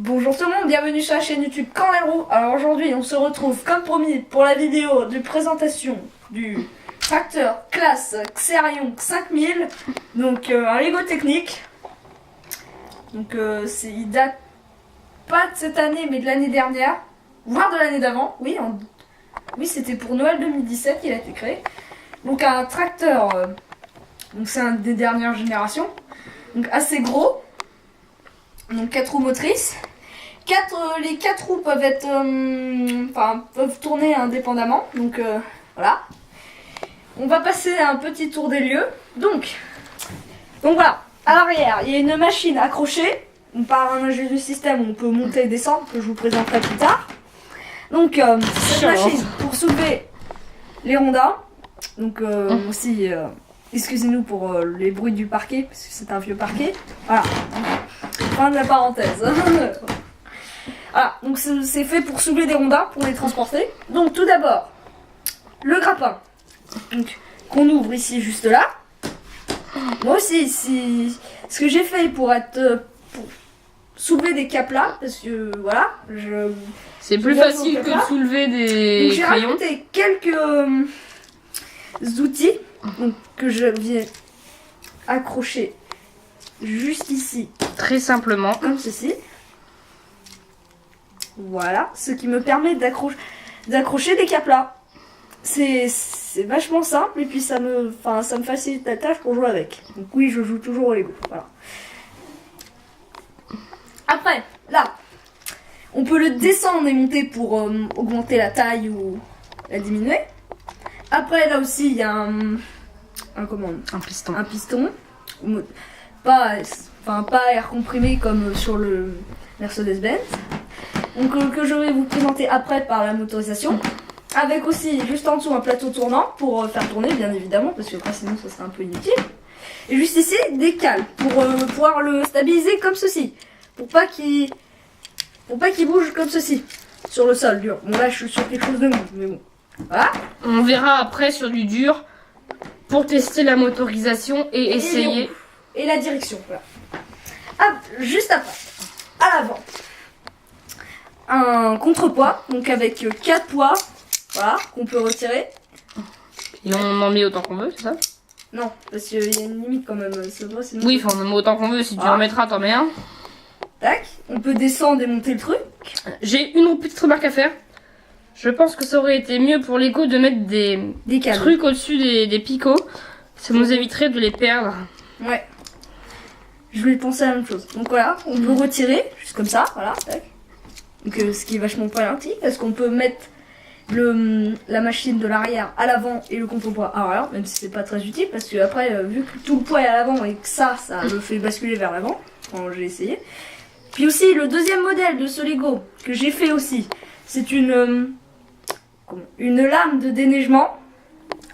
Bonjour tout le monde, bienvenue sur la chaîne YouTube Quand les roues. Alors aujourd'hui on se retrouve comme promis pour la vidéo de présentation du tracteur classe Xerion 5000. Donc un Lego technique. Donc il date pas de cette année mais de l'année dernière, voire de l'année d'avant. Oui, c'était pour Noël 2017 qu'il a été créé. Donc un tracteur, donc c'est un des dernières générations. Donc assez gros. Donc 4 roues motrices. Les 4 roues peuvent être, peuvent tourner indépendamment. Donc voilà. On va passer à un petit tour des lieux. Donc voilà. À l'arrière, il y a une machine accrochée. Par un ingénieux du système, on peut monter et descendre, que je vous présenterai plus tard. Donc cette machine pour soulever les rondins. Donc aussi, excusez-nous pour les bruits du parquet, parce que c'est un vieux parquet. Voilà. Fin de la parenthèse. Voilà, donc c'est fait pour soulever des rondins, pour les transporter. Donc tout d'abord, le grappin. Donc qu'on ouvre ici, juste là. Moi aussi, ce que j'ai fait pour soulever des caplas, parce que voilà, c'est plus facile que de soulever des j'ai crayons. rajouté quelques outils donc, que je viens accrocher juste ici. Très simplement. Comme ceci. Voilà, ce qui me permet d'accrocher des caplas. C'est vachement simple et puis ça me facilite la tâche pour jouer avec. Donc oui, je joue toujours au Lego. Voilà. Après, là, on peut le descendre et monter pour augmenter la taille ou la diminuer. Après, là aussi, il y a un piston. Un piston. Pas air comprimé comme sur le Mercedes-Benz. Donc que je vais vous présenter après par la motorisation. Avec aussi juste en dessous un plateau tournant pour faire tourner bien évidemment parce que après sinon ça serait un peu inutile. Et juste ici des cales pour pouvoir le stabiliser comme ceci. Pour pas qu'il bouge comme ceci sur le sol dur. Bon là je suis sur quelque chose de mou mais bon. Voilà. On verra après sur du dur pour tester la motorisation et essayer. Et la direction. Voilà. Ah, juste après, à l'avant, un contrepoids, donc avec 4 poids, voilà, qu'on peut retirer. Et on en met autant qu'on veut, c'est ça? Non, parce qu'il y a une limite quand même. Oui, on en met autant qu'on veut, si tu en mettras, t'en mets un. Tac, on peut descendre et monter le truc. J'ai une petite remarque à faire. Je pense que ça aurait été mieux pour Lego de mettre des trucs au-dessus des picots. Ça nous éviterait de les perdre. Ouais. Je voulais penser à la même chose. Donc voilà, on peut retirer, juste comme ça, voilà. Tac. Donc ce qui est vachement pratique, parce qu'on peut mettre la machine de l'arrière à l'avant et le contrepoids à l'arrière, même si c'est pas très utile, parce que après, vu que tout le poids est à l'avant et que ça le fait basculer vers l'avant, quand j'ai essayé. Puis aussi, le deuxième modèle de ce Lego, que j'ai fait aussi, c'est une lame de déneigement.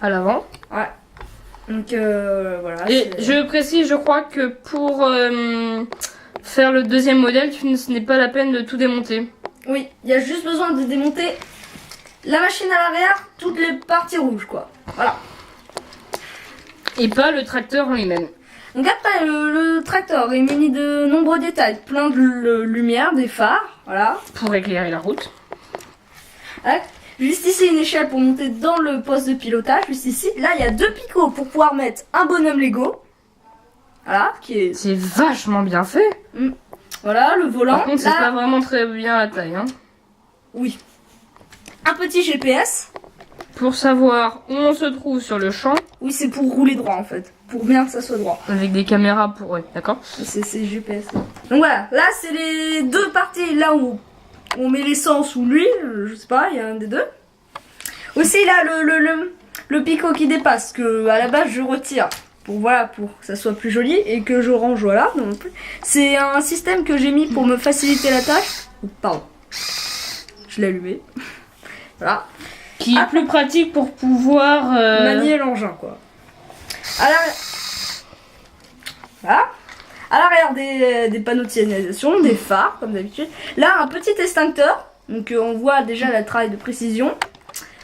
À l'avant. Ouais. Donc voilà. Et je précise, je crois que pour faire le deuxième modèle, ce n'est pas la peine de tout démonter. Oui, il y a juste besoin de démonter la machine à l'arrière, toutes les parties rouges quoi. Voilà. Et pas le tracteur en lui-même. Donc après, le tracteur est muni de nombreux détails, plein de lumière, des phares, voilà. Pour éclairer la route. Voilà. Juste ici une échelle pour monter dans le poste de pilotage, juste ici. Là il y a 2 picots pour pouvoir mettre un bonhomme Lego. Voilà, c'est vachement bien fait. Voilà, le volant. Par contre, c'est pas vraiment très bien la taille. Hein. Oui. Un petit GPS. Pour savoir où on se trouve sur le champ. Oui, c'est pour rouler droit en fait. Pour bien que ça soit droit. Avec des caméras pour eux, d'accord? C'est GPS. Donc voilà, là c'est les 2 parties là où on met l'essence ou l'huile, je sais pas, il y a un des deux. Aussi là le picot qui dépasse, que à la base je retire pour que ça soit plus joli et que je range voilà. C'est un système que j'ai mis pour me faciliter la tâche. Oh, pardon. Je l'ai allumé. Voilà. Qui est plus pratique pour pouvoir manier l'engin quoi. Voilà. À l'arrière des panneaux de signalisation, des phares comme d'habitude. Là un petit extincteur, donc on voit déjà le travail de précision.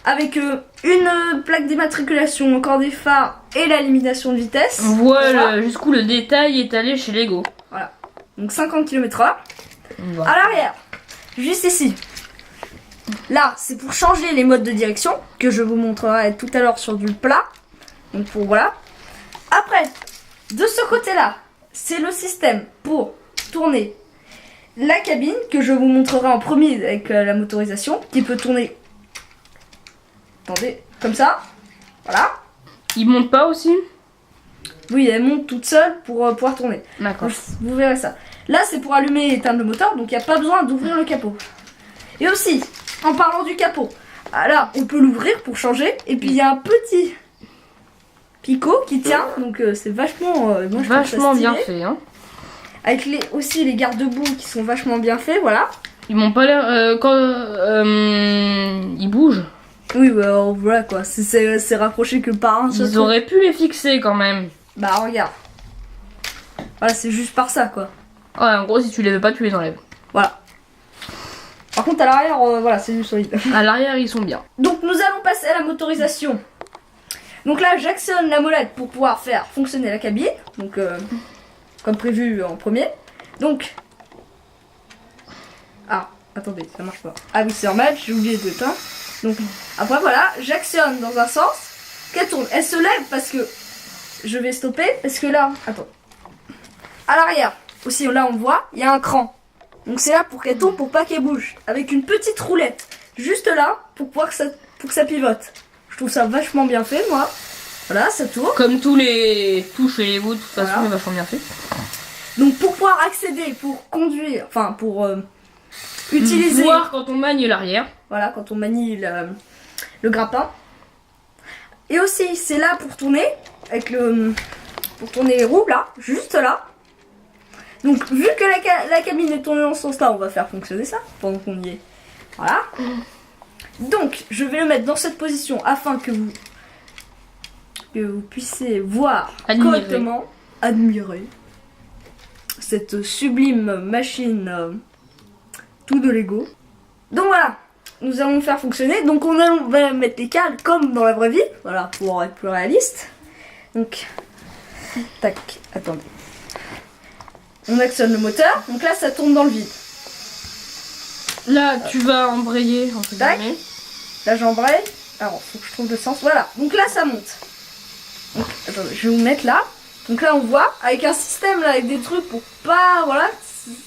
Avec une plaque d'immatriculation, encore des phares et la limitation de vitesse. On voit jusqu'où le détail est allé chez Lego. Voilà. Donc 50 km/h. À l'arrière, juste ici. Là, c'est pour changer les modes de direction, que je vous montrerai tout à l'heure sur du plat. Donc pour voilà. Après, de ce côté-là, c'est le système pour tourner la cabine, que je vous montrerai en premier avec la motorisation, qui peut tourner, attendez, comme ça. Voilà. Il monte pas aussi? Oui, elle monte toute seule pour pouvoir tourner. D'accord. Vous verrez ça. Là, c'est pour allumer et éteindre le moteur, donc il n'y a pas besoin d'ouvrir le capot. Et aussi, en parlant du capot, là, on peut l'ouvrir pour changer. Et puis, il y a un petit picot qui tient, donc c'est vachement, moi, je trouve ça Vachement stylé. bien fait, hein. Avec aussi les garde-boue qui sont vachement bien faits, voilà. Ils m'ont pas l'air... quand ils bougent. Oui, bah, voilà quoi, c'est rapproché que par un seul Ils truc. auraient pu les fixer quand même. Bah, regarde. Voilà, c'est juste par ça, quoi. Ouais, en gros, si tu les veux pas, tu les enlèves. Voilà. Par contre, à l'arrière, voilà, c'est du solide. À l'arrière, ils sont bien. Donc, nous allons passer à la motorisation. Donc là, j'actionne la molette pour pouvoir faire fonctionner la cabine. Donc, comme prévu en premier. Donc... Ah, attendez, ça marche pas. Ah oui, c'est en match, j'ai oublié d'éteindre. Donc, après, voilà, j'actionne dans un sens. Qu'elle tourne. Elle se lève parce que... Je vais stopper parce que là... Attends. À l'arrière, aussi, là, on voit, il y a un cran. Donc, c'est là pour qu'elle tourne, pour pas qu'elle bouge. Avec une petite roulette. Juste là, pour que ça pivote. Je trouve ça vachement bien fait, moi. Voilà, ça tourne. Comme tous les touches et les bouts, de toute façon, Voilà. c'est vachement bien fait. Donc pour pouvoir accéder, pour conduire, enfin pour utiliser... Voir quand on manie l'arrière. Voilà, quand on manie le grappin. Et aussi, c'est là pour tourner, avec pour tourner les roues, là, juste là. Donc vu que la cabine est tournée dans ce sens-là, on va faire fonctionner ça, pendant qu'on y est. Voilà. Donc, je vais le mettre dans cette position afin que vous puissiez voir correctement, admirer cette sublime machine tout de Lego. Donc voilà, nous allons faire fonctionner. Donc on va mettre les cales comme dans la vraie vie, voilà, pour être plus réaliste. Donc, tac, attendez. On actionne le moteur, donc là ça tourne dans le vide. Là, tu vas embrayer, entre Tac. guillemets. Là j'embraye. Alors, faut que je trouve le sens. Voilà, donc là ça monte. Donc, attendez, je vais vous mettre là. Donc là on voit, avec un système là, avec des trucs pour pas, voilà.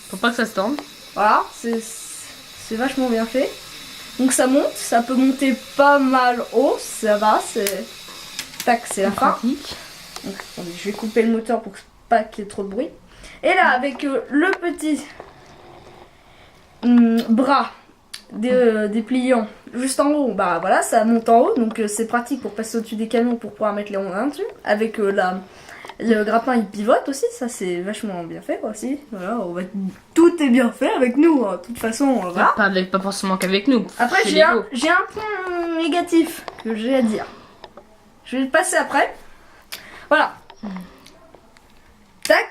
Faut pas que ça se tende. Voilà, c'est vachement bien fait. Donc ça monte, ça peut monter pas mal haut, ça va, c'est... Tac, c'est la fin. Pratique. Donc, attendez, je vais couper le moteur pour pas qu'il y ait trop de bruit. Et là, avec le petit bras dépliant juste en haut, bah voilà, ça monte en haut, donc c'est pratique pour passer au-dessus des camions pour pouvoir mettre les rondins dessus. Avec le grappin, il pivote aussi, ça c'est vachement bien fait aussi. Voilà, tout est bien fait avec nous, hein. De toute façon, voilà. Pas forcément qu'avec nous. Après, Chez j'ai un Lego. point négatif que j'ai à dire. Je vais le passer après. Voilà. Tac.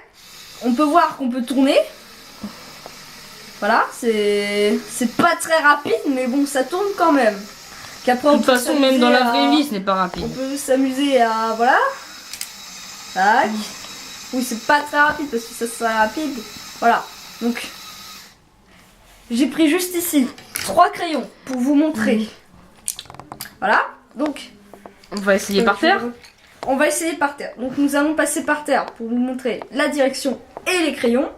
On peut voir qu'on peut tourner. Voilà, c'est pas très rapide, mais bon, ça tourne quand même. Qu'après, De toute façon, même dans la vraie vie, ce n'est pas on rapide. peut s'amuser à... Voilà. Tac. Oui, c'est pas très rapide parce que ça serait rapide. Voilà. Donc, j'ai pris juste ici 3 crayons pour vous montrer. Voilà. Donc, On va essayer par terre. on va essayer par terre. Donc, nous allons passer par terre pour vous montrer la direction et les crayons.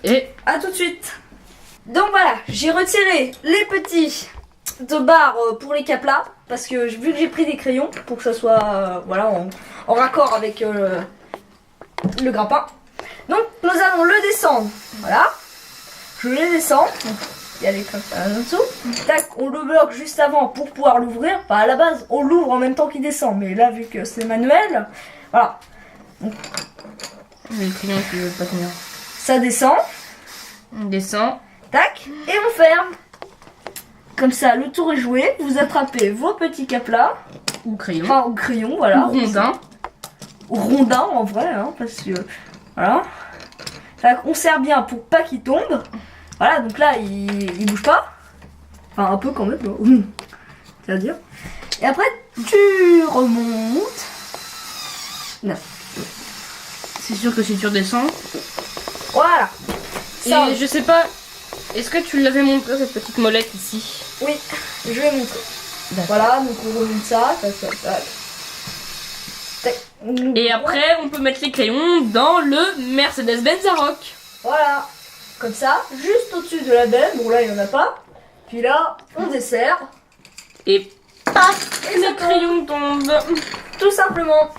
Et A tout de suite. Donc voilà, j'ai retiré les petits de barres pour les caplas parce que vu que j'ai pris des crayons pour que ça soit voilà en raccord avec le grappin. Donc nous allons le descendre. Voilà, je les descends. Donc, il y a les comme ça en dessous. Tac, on le bloque juste avant pour pouvoir l'ouvrir. Enfin, à la base, on l'ouvre en même temps qu'il descend, mais là vu que c'est manuel, voilà. Donc, les crayons, tu veux pas tenir. ça descend. On descend. Tac, et on ferme. Comme ça, le tour est joué. Vous attrapez vos petits caplas. Ou crayon. Enfin, au crayon, voilà. Ou rondin. Ou rondin, en vrai, hein, parce que... Voilà. On serre bien pour pas qu'il tombe. Voilà, donc là, il bouge pas. Enfin, un peu quand même. C'est-à-dire. Et après, tu remontes. Non. C'est sûr que si tu redescends. Voilà. Ça, Et je sais pas Est-ce que tu l'avais montré cette petite molette ici? Oui, je vais montrer. Voilà, donc on remonte ça, tac. Et après, on peut mettre les crayons dans le Mercedes-Benz Aroc. Voilà, comme ça, juste au-dessus de la benne. Bon, là, il n'y en a pas. Puis là, on dessert. Et paf, le crayon tombe. Tout simplement.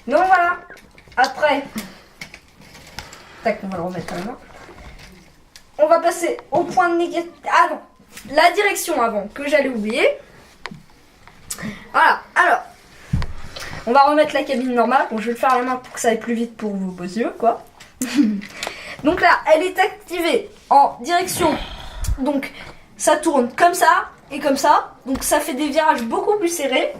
Donc voilà. Après, tac, on va le remettre à la main. On va passer au point négatif. Ah non, la direction avant, que j'allais oublier. Voilà, alors. On va remettre la cabine normale. Bon, je vais le faire à la main pour que ça aille plus vite pour vos beaux yeux, quoi. Donc là, elle est activée en direction. Donc, ça tourne comme ça et comme ça. Donc, ça fait des virages beaucoup plus serrés.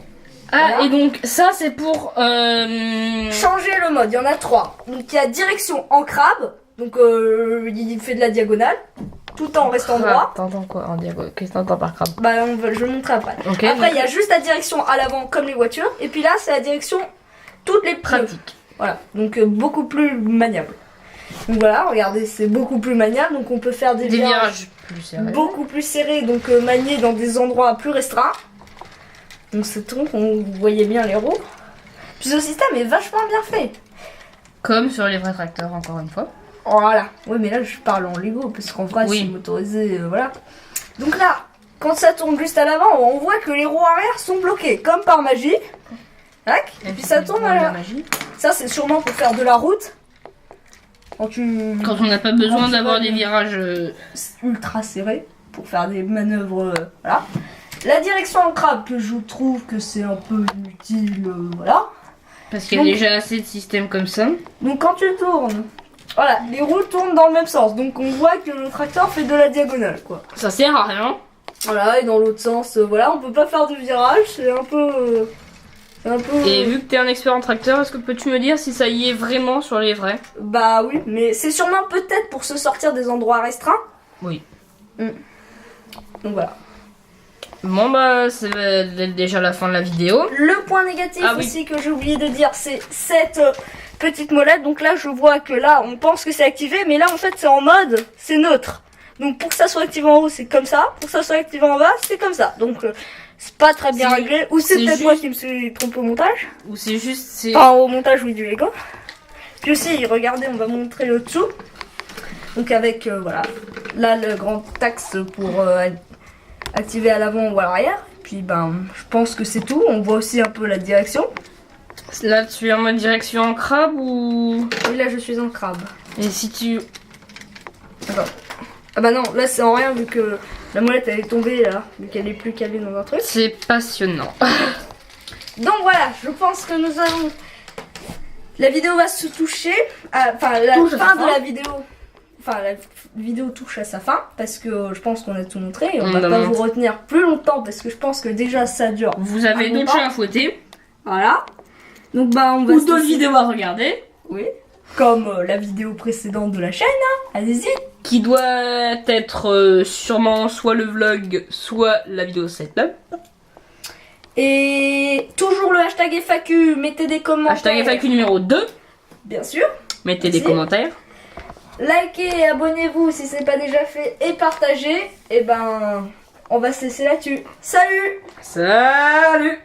Ah, Voilà. et donc, ça, c'est pour... Changer le mode, il y en a 3. Donc, il y a direction en crabe. Donc, il fait de la diagonale. Tout en restant droit. T'entends quoi en diagonale? Qu'est-ce que t'entends par crabe? Bah, je vais le montrer après. Okay, après, il y a juste la direction à l'avant, comme les voitures. Et puis là, c'est la direction toutes les pratique. Voilà, donc beaucoup plus maniable. Donc voilà, regardez, c'est beaucoup plus maniable. Donc on peut faire des virages plus serrés. Beaucoup plus serrés, donc maniés dans des endroits plus restreints. Donc c'est tout, vous voyez bien les roues. Puis ce système est vachement bien fait. Comme sur les vrais tracteurs, encore une fois. Voilà. Ouais, mais là je parle en Lego, parce qu'en vrai c'est motorisé, voilà. Donc là, quand ça tourne juste à l'avant, on voit que les roues arrière sont bloquées, comme par magie. Tac, et puis ça tourne à la magie. Ça c'est sûrement pour faire de la route. Quand on n'a pas besoin d'avoir des virages ultra serrés pour faire des manœuvres, voilà. La direction en crabe, que je trouve que c'est un peu inutile, voilà. Parce qu'il y a déjà assez de systèmes comme ça. Donc quand tu tournes, voilà, les roues tournent dans le même sens. Donc on voit que le tracteur fait de la diagonale, quoi. Ça sert à rien. Voilà, et dans l'autre sens, voilà, on peut pas faire de virage, c'est un peu... Et vu que t'es un expert en tracteur, est-ce que peux-tu me dire si ça y est vraiment sur les vrais? Bah oui, mais c'est sûrement peut-être pour se sortir des endroits restreints. Oui. Donc voilà. Bon bah c'est déjà la fin de la vidéo. Le point négatif aussi que j'ai oublié de dire, c'est cette petite molette. Donc là je vois que là on pense que c'est activé, mais là en fait c'est en mode, c'est neutre. Donc pour que ça soit activé en haut c'est comme ça, pour que ça soit activé en bas c'est comme ça. Donc c'est pas très bien réglé, ou c'est peut-être moi qui me suis trompé au montage. Ou c'est juste... Enfin au montage oui du Lego. Puis aussi regardez, on va montrer le dessous. Donc avec voilà, là le grand axe pour activer à l'avant ou à l'arrière. Puis ben je pense que c'est tout. On voit aussi un peu la direction. Là tu es en mode direction en crabe ou... Oui là je suis en crabe. Et si tu... Attends. Ah bah non, là c'est en rien vu que la molette elle est tombée là, vu qu'elle est plus calée dans un truc. C'est passionnant. Donc voilà, je pense que nous allons... La vidéo va se toucher, enfin la fin de la vidéo... Enfin, la vidéo touche à sa fin parce que je pense qu'on a tout montré et on va pas vous retenir plus longtemps parce que je pense que déjà ça dure. Vous avez d'autres chats à fouetter. Voilà. Donc bah on va. Ou d'autres vidéos à regarder. Oui. Comme la vidéo précédente de la chaîne, hein. Allez-y. Qui doit être sûrement soit le vlog, soit la vidéo setup. Et toujours le hashtag FAQ, mettez des commentaires. Hashtag FAQ numéro 2. Bien sûr. Mettez des commentaires. Likez et abonnez-vous si c'est pas déjà fait et partagez. Et ben, on va se laisser là-dessus. Salut! Salut!